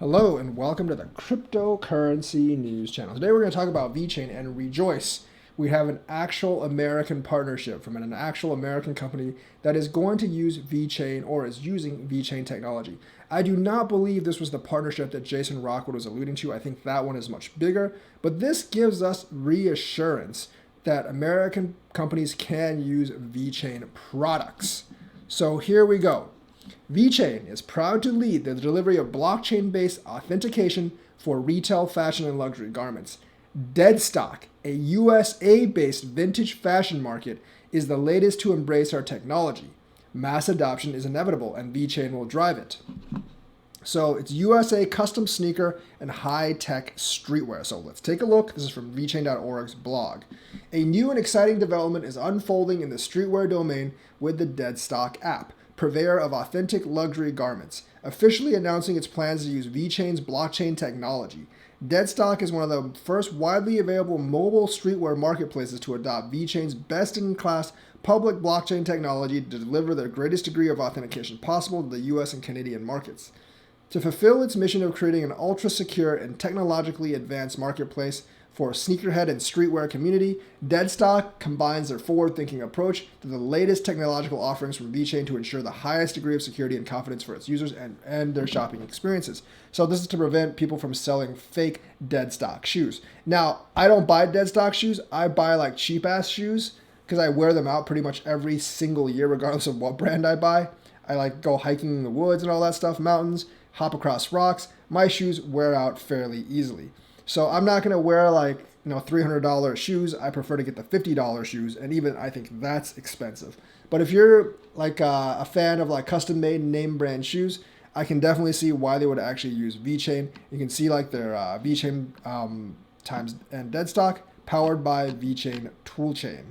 Hello and welcome to the Cryptocurrency News Channel. Today we're going to talk about Vechain and rejoice. We have an actual American partnership from an actual American company that is going to use Vechain or is using Vechain technology. I do not believe this was the partnership that Jason Rockwood was alluding to. I think that one is much bigger, but this gives us reassurance that American companies can use Vechain products. So here we go. Vechain is proud to lead the delivery of blockchain-based authentication for retail, fashion, and luxury garments. Deadstock, a USA-based vintage fashion market, is the latest to embrace our technology. Mass adoption is inevitable, and Vechain will drive it. So it's USA custom sneaker and high-tech streetwear. So let's take a look. This is from vechain.org's blog. A new and exciting development is unfolding in the streetwear domain with the Deadstock app, purveyor of authentic luxury garments, officially announcing its plans to use Vechain's blockchain technology. Deadstock is one of the first widely available mobile streetwear marketplaces to adopt Vechain's best-in-class public blockchain technology to deliver the greatest degree of authentication possible to the US and Canadian markets. To fulfill its mission of creating an ultra-secure and technologically advanced marketplace for sneakerhead and streetwear community, Deadstock combines their forward-thinking approach to the latest technological offerings from Vechain to ensure the highest degree of security and confidence for its users and their shopping experiences. So this is to prevent people from selling fake Deadstock shoes. Now, I don't buy Deadstock shoes. I buy like cheap-ass shoes because I wear them out pretty much every single year regardless of what brand I buy. I like go hiking in the woods and all that stuff, mountains, hop across rocks. My shoes wear out fairly easily. So I'm not going to wear like, $300 shoes. I prefer to get the $50 shoes, and even I think that's expensive. But if you're like a fan of like custom made name brand shoes, I can definitely see why they would actually use Vechain. You can see like their Vechain times and Deadstock powered by Vechain toolchain.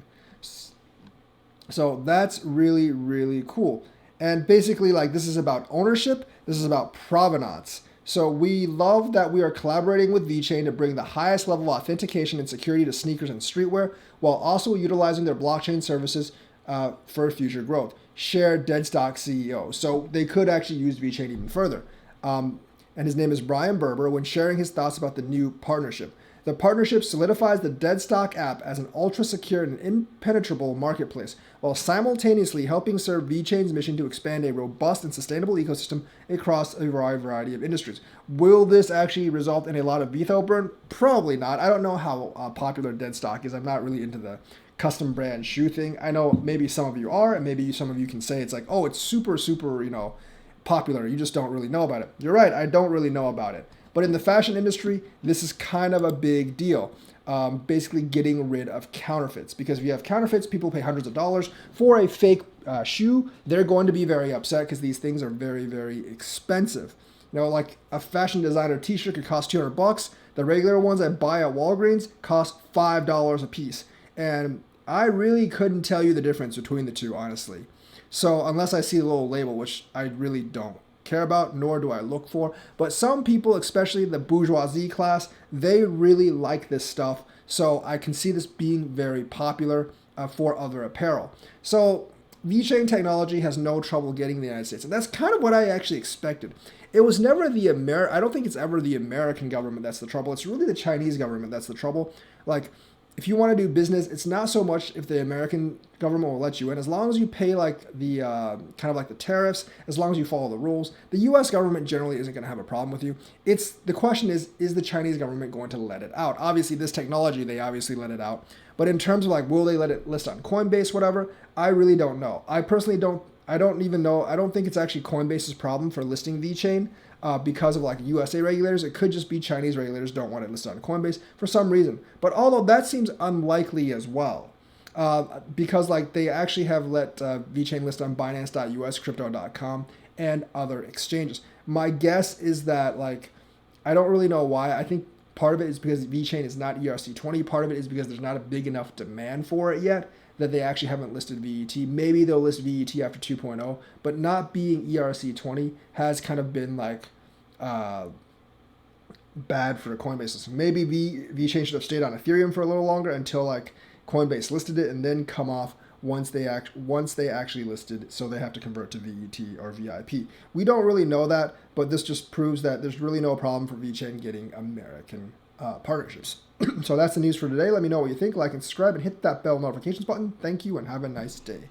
So that's really, really cool. And basically, like, this is about ownership. This is about provenance. So we love that we are collaborating with Vechain to bring the highest level of authentication and security to sneakers and streetwear, while also utilizing their blockchain services for future growth. Shared Deadstock CEO. So they could actually use Vechain even further. And his name is Brian Berber when sharing his thoughts about the new partnership. The partnership solidifies the Deadstock app as an ultra-secure and impenetrable marketplace, while simultaneously helping serve Vechain's mission to expand a robust and sustainable ecosystem across a wide variety of industries. Will this actually result in a lot of Vetho burn? Probably not. I don't know how popular Deadstock is. I'm not really into the custom brand shoe thing. I know maybe some of you are, and maybe some of you can say it's like, oh, it's super, super, popular. You just don't really know about it. You're right. I don't really know about it. But in the fashion industry, this is kind of a big deal. Basically getting rid of counterfeits. Because if you have counterfeits, people pay hundreds of dollars for a fake shoe. They're going to be very upset because these things are very, very expensive. Like a fashion designer t-shirt could cost $200. The regular ones I buy at Walgreens cost $5 a piece. And I really couldn't tell you the difference between the two, honestly. So unless I see the little label, which I really don't care about, nor do I look for. But some people, especially the bourgeoisie class, they really like this stuff. So I can see this being very popular for other apparel. So Vechain technology has no trouble getting in the United States. And that's kind of what I actually expected. It was never I don't think it's ever the American government that's the trouble. It's really the Chinese government that's the trouble. Like, if you want to do business, it's not so much if the American government will let you in, as long as you pay like the kind of like the tariffs, as long as you follow the rules. The U.S. government generally isn't going to have a problem with you. The question is the Chinese government going to let it out? Obviously, this technology, they obviously let it out. But in terms of like, will they let it list on Coinbase, whatever? I really don't know. I personally don't. I don't even know. I don't think it's actually Coinbase's problem for listing Vechain. Because of like USA regulators. It could just be Chinese regulators don't want it listed on Coinbase for some reason. But although that seems unlikely as well, because like they actually have let Vechain list on Binance.us, Crypto.com, and other exchanges. My guess is that like I don't really know why. I think part of it is because Vechain is not ERC20. Part of it is because there's not a big enough demand for it yet that they actually haven't listed VET. Maybe they'll list VET after 2.0, but not being ERC20 has kind of been like bad for Coinbase system. Maybe Vechain should have stayed on Ethereum for a little longer until like Coinbase listed it and then come off once they actually listed, so they have to convert to VET or VIP. We don't really know that, but this just proves that there's really no problem for Vechain getting American partnerships. So that's the news for today. Let me know what you think. Like and subscribe and hit that bell notifications button. Thank you and have a nice day.